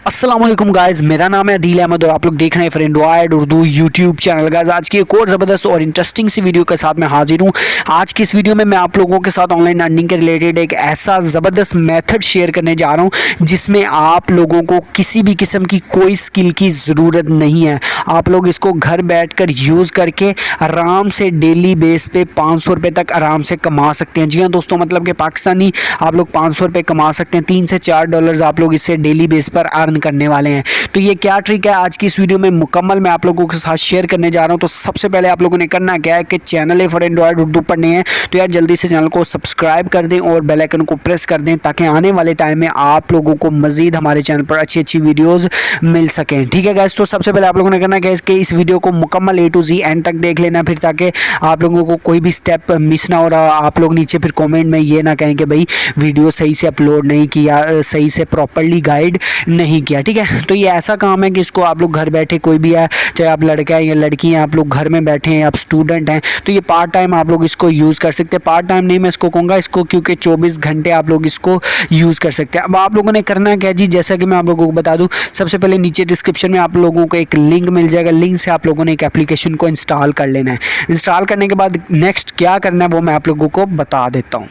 अस्सलाम वालेकुम गाइस, मेरा नाम है अदील अहमद और आप लोग देख रहे हैं फ्रेंडवाइड उर्दू यूट्यूब चैनल। गाइस आज की एक और ज़बरदस्त और इंटरेस्टिंग सी वीडियो के साथ मैं हाजिर हूँ। आज की इस वीडियो में मैं आप लोगों के साथ ऑनलाइन अर्निंग के रिलेटेड एक ऐसा ज़बरदस्त मेथड शेयर करने जा रहा हूँ जिसमें आप लोगों को किसी भी किस्म की कोई स्किल की ज़रूरत नहीं है। आप लोग इसको घर बैठ कर यूज़ करके आराम से डेली बेस पे 500 रुपये तक आराम से कमा सकते हैं। जी हाँ दोस्तों, मतलब कि पाकिस्तानी आप लोग 500 रुपये कमा सकते हैं। 3 से 4 डॉलर्स आप लोग इससे डेली बेस पर अर्न करने वाले हैं। तो ये क्या ट्रिक है आज की इस वीडियो में मुकम्मल मैं आप लोगों के साथ शेयर करने जा रहा हूं। तो सबसे पहले आप लोगों ने करना क्या है कि चैनल है फॉर एंड्रॉयड उर्दू पढ़ने हैं तो यार जल्दी से चैनल को सब्सक्राइब कर दें और बेल आइकन को प्रेस कर दें ताकि आने वाले टाइम में आप लोगों को मजीद हमारे चैनल पर अच्छी अच्छी वीडियोज़ मिल सकें। ठीक है गाइस, तो सबसे पहले आप लोगों ने करना क्या है कि इस वीडियो को मुकम्मल A to Z एंड तक देख लेना, फिर ताकि आप लोगों को कोई भी स्टेप मिस ना हो रहा। आप लोग नीचे फिर कमेंट में ये ना कहें कि भाई वीडियो सही से अपलोड नहीं किया, सही से प्रॉपर्ली गाइड नहीं किया। ठीक है, तो ये ऐसा काम है कि इसको आप लोग घर बैठे, कोई भी है चाहे आप लड़का है या लड़की हैं, आप लोग घर में बैठे हैं, आप स्टूडेंट हैं, तो ये पार्ट टाइम आप लोग इसको यूज़ कर सकते हैं। पार्ट टाइम नहीं मैं इसको कहूँगा इसको, क्योंकि 24 घंटे आप लोग इसको यूज़ कर सकते हैं। अब आप लोगों ने करना क्या जी, जैसा कि मैं आप लोगों को बता दूं, सबसे पहले नीचे डिस्क्रिप्शन में आप लोगों को एक लिंक मिल जाएगा। लिंक से आप लोगों ने एक एप्लीकेशन को इंस्टॉल कर लेना है। इंस्टॉल करने के बाद नेक्स्ट क्या करना है वो मैं आप लोगों को बता देता हूँ।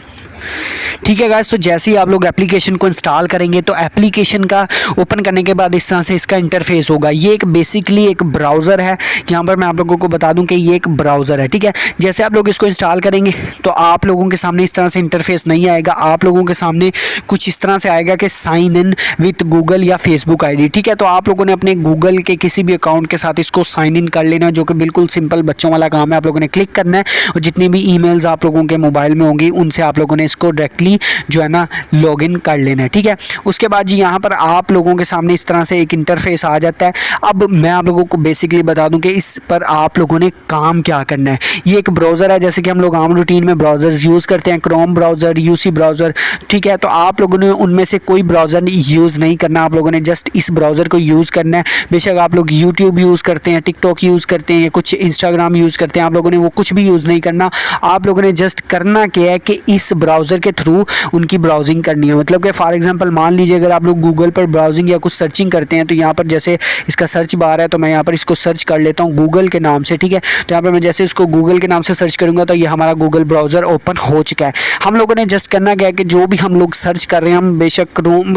ठीक है गाइस, तो जैसे ही आप लोग एप्लीकेशन को इंस्टॉल करेंगे तो एप्लीकेशन का ओपन करने के बाद इस तरह से इसका इंटरफेस होगा। ये एक बेसिकली एक ब्राउज़र है। यहाँ पर मैं आप लोगों को बता दूं कि ये एक ब्राउज़र है। ठीक है, जैसे आप लोग इसको इंस्टॉल करेंगे तो आप लोगों के सामने इस तरह से इंटरफेस नहीं आएगा। आप लोगों के सामने कुछ इस तरह से आएगा कि साइन इन विथ गूगल या फेसबुक ID। ठीक है, तो आप लोगों ने अपने गूगल के किसी भी अकाउंट के साथ इसको साइन इन कर लेना, जो कि बिल्कुल सिंपल बच्चों वाला काम है। आप लोगों ने क्लिक करना है और जितनी भी ईमेल्स आप लोगों के मोबाइल में होंगी उनसे आप लोगों ने इसको डायरेक्टली जो है ना लॉगिन कर लेना है। ठीक है, उसके बाद जी यहाँ पर आप लोगों के सामने इस तरह से एक इंटरफेस आ जाता है। अब मैं आप लोगों को बेसिकली बता दूं कि इस पर आप लोगों ने काम क्या करना है। ये एक ब्राउज़र है, जैसे कि हम लोग आम रूटीन में ब्राउज़र्स यूज़ करते हैं, क्रोम ब्राउज़र, UC ब्राउज़र। ठीक है, तो आप लोगों ने उनमें से कोई ब्राउज़र यूज़ नहीं करना। आप लोगों ने जस्ट इस ब्राउज़र को यूज़ करना है। बेशक आप लोग यूट्यूब यूज़ करते हैं, टिकटॉक यूज़ करते हैं या कुछ इंस्टाग्राम यूज़ करते हैं, आप लोगों ने वो कुछ भी यूज़ नहीं करना। आप लोगों ने जस्ट करना क्या है कि इस ब्राउज़र के थ्रू उनकी ब्राउजिंग करनी है। मतलब कि फॉर एग्जांपल मान लीजिए अगर आप लोग गूगल पर ब्राउजिंग या कुछ सर्चिंग करते हैं तो यहाँ पर जैसे इसका सर्च बार है तो मैं यहाँ पर इसको सर्च कर लेता हूँ गूगल के नाम से। ठीक है, तो यहाँ पर मैं जैसे इसको गूगल के नाम से सर्च करूँगा तो ये हमारा गूगल ब्राउज़र ओपन हो चुका है। हम लोगों ने जस्ट करना क्या है कि जो भी हम लोग सर्च कर रहे हैं, हम बेशक क्रोम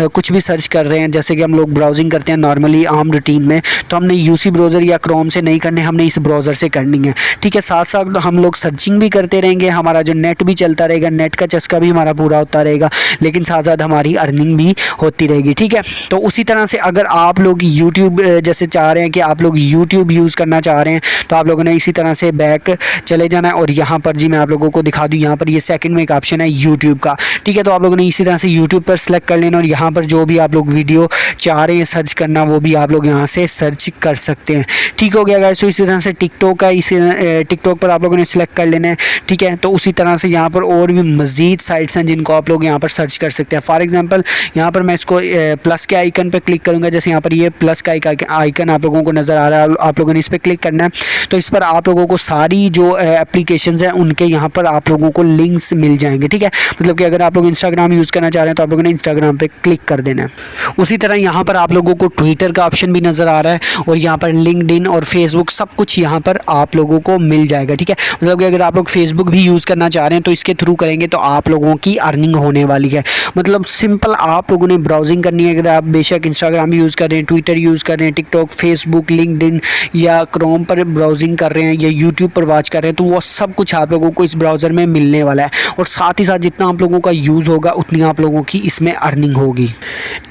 कुछ भी सर्च कर रहे हैं, जैसे कि हम लोग ब्राउजिंग करते हैं नॉर्मली आम रूटीन में, तो हमने UC ब्राउज़र या क्रोम से नहीं करने, हमने इस ब्राउज़र से करनी है। ठीक है, साथ साथ हम लोग सर्चिंग भी करते रहेंगे, हमारा जो नेट भी चलता रहेगा, नेट का चस्का भी हमारा पूरा होता रहेगा, लेकिन साथ साथ हमारी अर्निंग भी होती रहेगी। ठीक है, तो उसी तरह से अगर आप लोग YouTube जैसे चाह रहे हैं कि आप लोग YouTube यूज़ करना चाह रहे हैं तो आप लोगों ने इसी तरह से बैक चले जाना है और यहाँ पर जी मैं आप लोगों को दिखा दूँ, यहाँ पर ये सेकंड में एक ऑप्शन है YouTube का। ठीक है, तो आप लोगों ने इसी तरह से YouTube पर सेलेक्ट कर लेना और यहाँ पर जो भी आप लोग वीडियो चाह रहे हैं सर्च करना वो भी आप लोग यहाँ से सर्च कर सकते हैं। ठीक हो गया गाइस, तो इसी तरह से टिकटॉक का इसी टिकटॉक पर आप लोगों ने सेलेक्ट कर लेना है। ठीक है, तो उसी तरह से यहाँ पर और भी मज़ीद साइट्स हैं जिनको आप लोग यहाँ पर सर्च कर सकते हैं। फॉर एग्जांपल यहाँ पर मैं इसको प्लस के आइकन पे क्लिक करूँगा, जैसे यहाँ पर ये प्लस का आइकन आप लोगों को नज़र आ रहा है, आप लोगों ने इस पर क्लिक करना है तो इस पर आप लोगों को सारी जो एप्लीकेशंस हैं उनके यहाँ पर आप लोगों को लिंक्स मिल जाएंगे। ठीक है, मतलब कि अगर आप लोग इंस्टाग्राम यूज़ करना चाह रहे हैं तो आप लोगों ने इंस्टाग्राम पे क्लिक कर देना है। उसी तरह यहाँ पर आप लोगों को ट्विटर का ऑप्शन भी नज़र आ रहा है और यहाँ पर लिंक्डइन और फेसबुक सब कुछ यहाँ पर आप लोगों को मिल जाएगा। ठीक है, मतलब कि अगर आप लोग फेसबुक भी यूज़ करना चाह रहे हैं तो इसके थ्रू करेंगे तो आप लोगों की अर्निंग होने वाली है। मतलब सिंपल आप लोगों ने ब्राउजिंग करनी है। अगर आप बेशक इंस्टाग्राम यूज़ कर रहे हैं, ट्विटर यूज़ कर रहे हैं, टिकटॉक, फेसबुक, लिंक्डइन या क्रोम पर ब्राउजिंग कर रहे हैं या यूट्यूब पर वॉच कर रहे हैं तो वो सब कुछ आप लोगों को इस ब्राउज़र में मिलने वाला है और साथ ही साथ जितना आप लोगों का यूज़ होगा उतनी आप लोगों की इसमें अर्निंग होगी।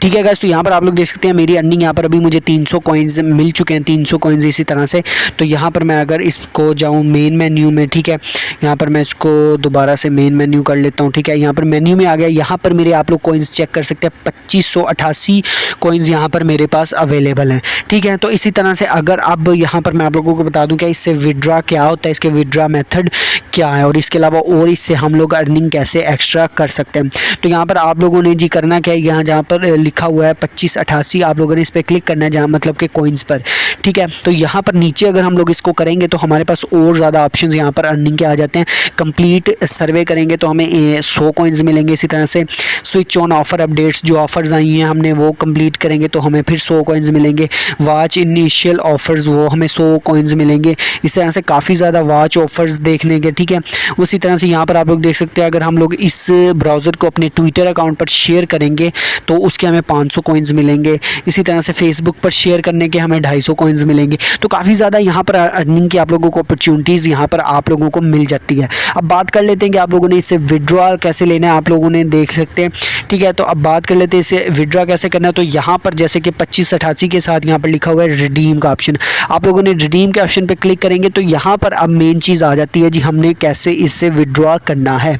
ठीक है गाइस, तो यहाँ पर आप लोग देख सकते हैं मेरी अर्निंग यहाँ पर अभी मुझे 300 कॉइन्स मिल चुके हैं, 300 कॉइन्स इसी तरह से। तो यहाँ पर मैं अगर इसको जाऊँ मेन मेन्यू में, ठीक है, यहाँ पर मैं इसको दोबारा से मेन मेन्यू कर लेता हूँ। ठीक है, यहाँ पर मेन्यू में आ गया। यहाँ पर मेरे आप लोग कॉइन्स चेक कर सकते हैं, 2588 कॉइन्स यहाँ पर मेरे पास अवेलेबल हैं। ठीक है, तो इसी तरह से अगर अब यहाँ पर मैं आप लोगों को बता दूं कि इससे विड्रा क्या होता है, इसके विड्रा मेथड क्या है और इसके अलावा और इससे हम लोग अर्निंग कैसे एक्स्ट्रा कर सकते हैं। तो यहाँ पर आप लोगों ने जी करना क्या है, यहाँ जहाँ पर लिखा हुआ है 2588 आप लोगों ने इस पर क्लिक करना है, जहाँ मतलब के कॉइन्स पर। ठीक है, तो यहाँ पर नीचे अगर हम लोग इसको करेंगे तो हमारे पास और ज़्यादा ऑप्शन यहाँ पर अर्निंग के आ जाते हैं। कंप्लीट सर्वे करेंगे तो हमें 100 कॉइन्स मिलेंगे। इसी तरह से स्विच ऑन ऑफ़र अपडेट्स, जो ऑफ़र्स आई हैं हमने वो कंप्लीट करेंगे तो हमें फिर 100 कॉइन्स मिलेंगे। वॉच इनिशियल ऑफर्स वो हमें 100 कॉइन्स मिलेंगे। इस तरह से काफ़ी ज़्यादा वॉच ऑफर्स देखने के, ठीक है। उसी तरह से यहाँ पर आप लोग देख सकते हैं, अगर हम लोग इस ब्राउज़र को अपने ट्विटर अकाउंट पर शेयर करेंगे तो उसके हमें 500 कॉइन्स मिलेंगे। इसी तरह से फेसबुक पर शेयर करने के हमें 250 कॉइन्स मिलेंगे। तो काफ़ी ज़्यादा यहाँ पर अर्निंग की आप लोगों को अपॉर्चुनिटीज़ यहाँ पर आप लोगों को मिल जाती है। अब बात कर लेते हैं कि आप लोगों ने इससे विड्रॉल कैसे लेना है, आप लोगों ने देख सकते हैं, ठीक है। तो अब बात कर लेते हैं इसे विड्रॉ कैसे करना है। तो यहाँ पर जैसे कि 2588 के साथ यहाँ पर लिखा हुआ है रिडीम का ऑप्शन, आप लोगों ने रिडीम के ऑप्शन पर क्लिक करेंगे तो यहाँ पर अब मेन चीज़ आ जाती है जी, हमने कैसे इससे विड्रॉ करना है।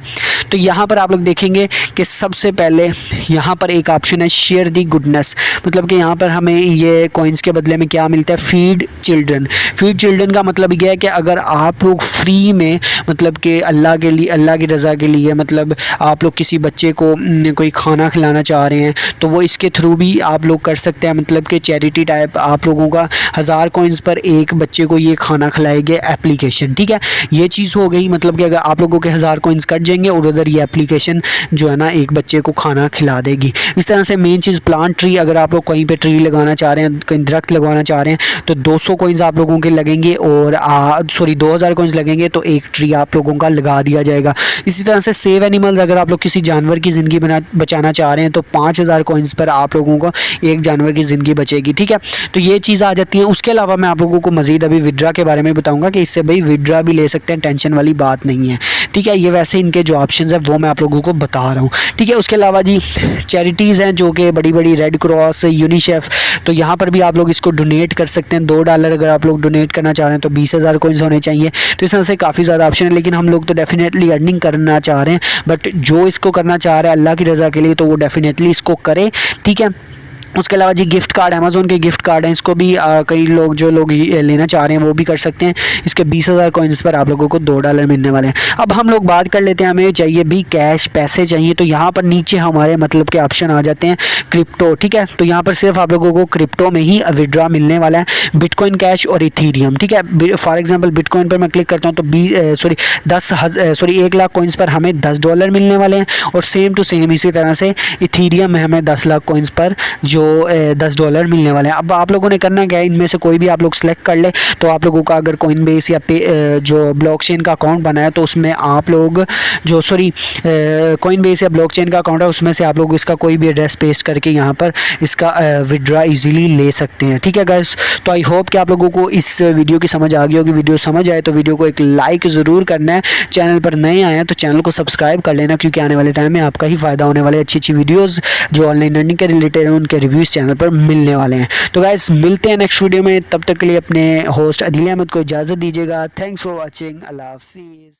तो यहाँ पर आप लोग देखेंगे कि सबसे पहले यहाँ पर एक ऑप्शन है शेयर दी गुडनेस, मतलब कि यहाँ पर हमें ये कॉइन्स के बदले में क्या मिलता है, फीड चिल्ड्रन। फीड चिल्ड्रन का मतलब यह है कि अगर आप लोग फ्री में, मतलब कि अल्लाह के लिए, अल्लाह की रज़ा के लिए, मतलब आप लोग किसी बच्चे को कोई खाना खिलाना चाह रहे हैं तो वो इसके थ्रू भी आप लोग कर सकते हैं। मतलब कि चैरिटी टाइप आप लोगों का 1000 कॉइन्स पर एक बच्चे को ये खाना खिलाएंगे एप्लीकेशन, ठीक है। ये चीज़ हो गई, मतलब कि अगर आप लोगों के 1000 कॉइन्स कट जाएंगे और उधर ये एप्लीकेशन जो है ना एक बच्चे को खाना खिला देगी। इस तरह से मेन चीज़ प्लांट ट्री, अगर आप लोग कहीं पे ट्री लगाना चाह रहे हैं, कहीं दरख्त लगवाना चाह रहे हैं तो 200 कॉइन्स आप लोगों के लगेंगे और 2000 कॉइन्स लगेंगे तो एक ट्री आप लोगों का लगा दिया जाएगा। इसी तरह से सेव एनिमल्स, अगर आप लोग किसी जानवर की ज़िंदगी बचाना चाह रहे हैं तो 5000 कॉइन्स पर आप लोगों को एक जानवर की ज़िंदगी बचेगी, ठीक है। तो ये चीज़ आ जाती है। उसके अलावा मैं आप लोगों को मज़ीद अभी विड्रा के बारे में बताऊँगा कि इससे भाई विड्रा भी ले सकते हैं, टेंशन वाली बात नहीं है, ठीक है। ये वैसे इनके जो ऑप्शन है वो मैं आप लोगों को बता रहा हूँ, ठीक है। उसके अलावा जी चैरिटीज़ हैं जो कि बड़ी बड़ी रेड क्रॉस, यूनिसेफ, तो यहाँ पर भी आप लोग इसको डोनेट कर सकते हैं। $2 अगर आप लोग डोनेट करना चाह रहे हैं तो 20,000 कॉइन्स होने चाहिए। तो इस तरह से काफ़ी ज़्यादा ऑप्शन है, लेकिन हम लोग तो डेफिनेटली अर्निंग करना चाह रहे हैं, बट जो इसको करना चाह रहा है अल्लाह की रज़ा के लिए तो वो डेफिनेटली इसको करे, ठीक है। उसके अलावा जी गिफ्ट कार्ड, अमेज़ोन के गिफ्ट कार्ड हैं, इसको भी कई लोग जो लोग लेना चाह रहे हैं वो भी कर सकते हैं। इसके 20,000 कॉइन्स पर आप लोगों को $2 मिलने वाले हैं। अब हम लोग बात कर लेते हैं, हमें चाहिए भी कैश, पैसे चाहिए, तो यहाँ पर नीचे हमारे मतलब के ऑप्शन आ जाते हैं क्रिप्टो, ठीक है। तो यहाँ पर सिर्फ आप लोगों को क्रिप्टो में ही विड्रॉ मिलने वाला है, बिटकॉइन कैश और इथीरियम, ठीक है। फॉर एग्जाम्पल बिटकॉइन पर मैं क्लिक करता हूँ तो 1 लाख कॉइन्स पर हमें $10 मिलने वाले हैं और सेम टू सेम इसी तरह से इथीरियम में हमें 10 लाख कॉइन्स पर जो $10 मिलने वाले हैं। अब आप लोगों ने करना क्या है, इनमें से कोई भी आप लोग सेलेक्ट कर ले, तो आप लोगों का अगर कोइनबेस या जो ब्लॉकचेन का अकाउंट बनाया तो उसमें आप लोग जो कोइनबेस या ब्लॉकचेन का अकाउंट है उसमें से आप लोग इसका कोई भी एड्रेस पेस्ट करके यहाँ पर इसका विड्रॉ इजीली ले सकते हैं, ठीक है गाइस। तो आई होप कि आप लोगों को इस वीडियो की समझ आ गई होगी। वीडियो समझ आए तो वीडियो को एक लाइक ज़रूर करना है। चैनल पर नए आए हैं तो चैनल को सब्सक्राइब कर लेना, क्योंकि आने वाले टाइम में आपका ही फ़ायदा होने वाले अच्छी अच्छी वीडियोज़ जो ऑनलाइन अर्निंग के रिलेटेड हैं उनके रिव्यूज़ चैनल पर मिलने वाले हैं। तो गाइस मिलते हैं नेक्स्ट वीडियो में, तब तक के लिए अपने होस्ट अदील अहमद को इजाज़त दीजिएगा। थैंक्स फॉर वॉचिंग, अल्लाह हाफिज़।